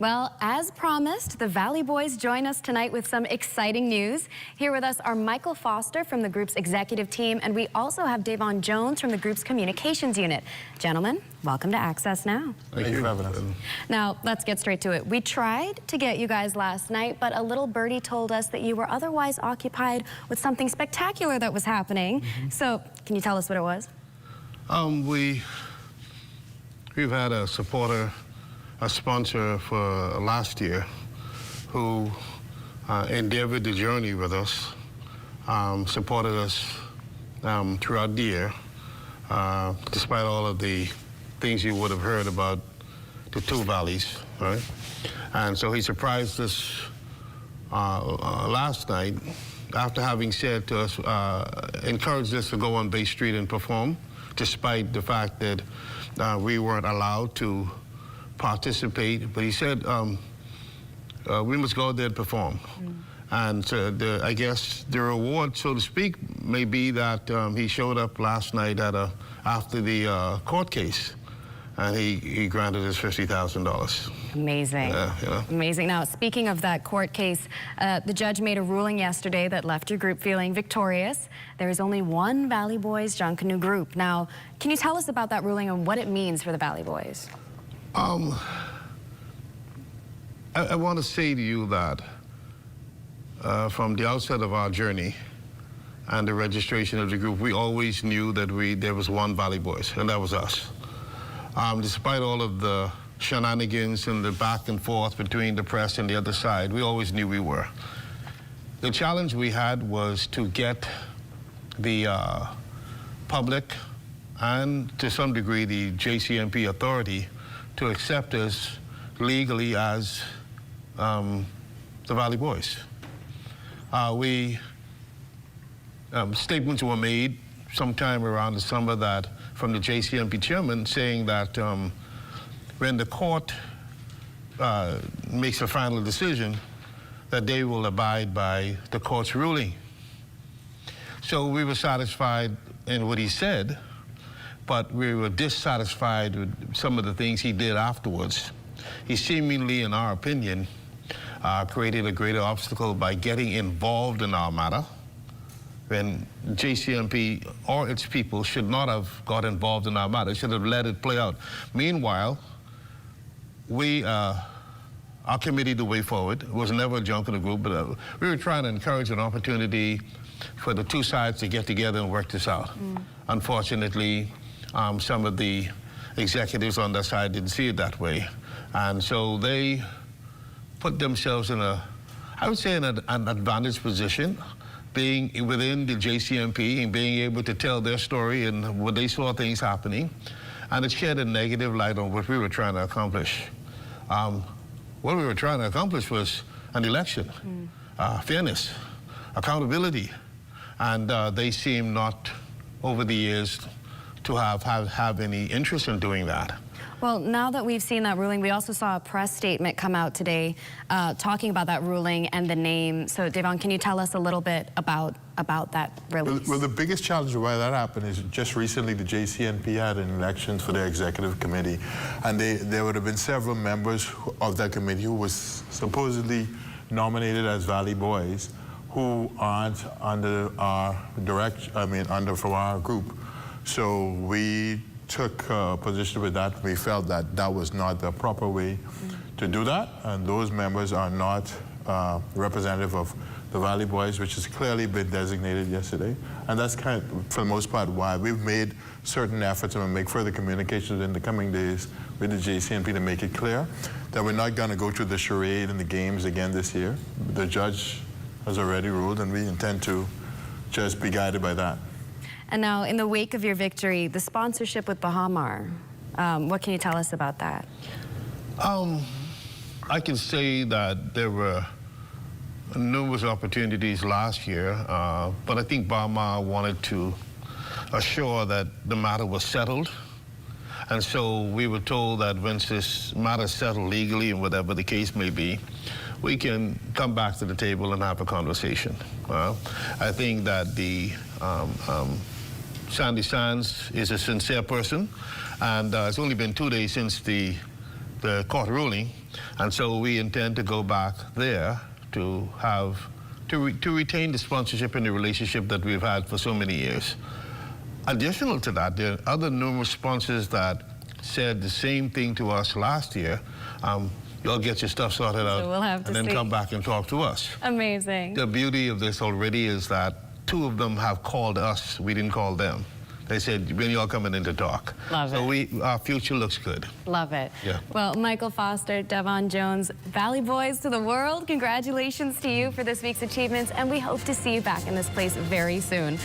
Well, as promised, the Valley Boys join us tonight with some exciting news. Here with us are Michael Foster from the group's executive team, and we also have Davon Jones from the group's communications unit. Gentlemen, welcome to Access Now. Thank you for having us. Now, let's get straight to it. We tried to get you guys last night, but a little birdie told us that you were otherwise occupied with something spectacular that was happening. So, can you tell us what it was? We've had a supporter, a sponsor for last year who endeavored the journey with us, supported us throughout the year, despite all of the things you would have heard about the two valleys, right? And so he surprised us last night after having said to us, encouraged us to go on Bay Street and perform, despite the fact that we weren't allowed to participate, but he said we must go out there and perform. And I guess the reward, so to speak, may be that he showed up last night after the court case, and he granted us $50,000. Amazing. Yeah. Amazing. Now, speaking of that court case, the judge made a ruling yesterday that left your group feeling victorious. There is only one Valley Boys Junkanoo group. Now, can you tell us about that ruling and what it means for the Valley Boys? I want to say to you that from the outset of our journey and the registration of the group, we always knew that there was one Valley Boys, and that was us. Despite all of the shenanigans and the back and forth between the press and the other side, we always knew we were. The challenge we had was to get the public and to some degree the JCMP authority to accept us legally as the Valley Boys. Statements were made sometime around the summer that from the JCMP chairman saying that when the court makes a final decision, that they will abide by the court's ruling. So we were satisfied in what he said, but we were dissatisfied with some of the things he did afterwards. He seemingly, in our opinion, created a greater obstacle by getting involved in our matter, when JCMP or its people should not have got involved in our matter, should have let it play out. Meanwhile, our committee, The Way Forward, was never a Junkanoo group, but we were trying to encourage an opportunity for the two sides to get together and work this out. Unfortunately, some of the executives on that side didn't see it that way. And so they put themselves in I would say, an advantaged position, being within the JCMP and being able to tell their story and what they saw things happening. And it shed a negative light on what we were trying to accomplish. What we were trying to accomplish was an election, fairness, accountability. And they seem not, over the years, to have any interest in doing that. Well, now that we've seen that ruling, we also saw a press statement come out today talking about that ruling and the name. So, Davon, can you tell us a little bit about that release? Well, the biggest challenge why that happened is just recently the JCNP had an election for their executive committee, and there would have been several members of that committee who was supposedly nominated as Valley Boys who aren't under our from our group. So we took a position with that. We felt that that was not the proper way to do that, and those members are not representative of the Valley Boys, which has clearly been designated yesterday. And that's kind of, for the most part, why we've made certain efforts and we'll make further communications in the coming days with the JCNP to make it clear that we're not going to go through the charade and the games again this year. The judge has already ruled, and we intend to just be guided by that. And now, in the wake of your victory, the sponsorship with Baha-Mar, what can you tell us about that? I can say that there were numerous opportunities last year, but I think Baha-Mar wanted to assure that the matter was settled. And so we were told that once this matter is settled legally and whatever the case may be, we can come back to the table and have a conversation. I think that the Sandy Sands is a sincere person, and it's only been 2 days since the the court ruling, and so we intend to go back there to retain the sponsorship and the relationship that we've had for so many years. Additional to that, there are other numerous sponsors that said the same thing to us last year. You'll get your stuff sorted out, we'll have to and then see. come back and talk to us. Amazing. The beauty of this already is that 2 of them have called us. We didn't call them. They said, when y'all coming in to talk? Love so it. Our future looks good. Love it. Yeah. Well, Michael Foster, Devon Jones, Valley Boys to the world, congratulations to you for this week's achievements, and we hope to see you back in this place very soon.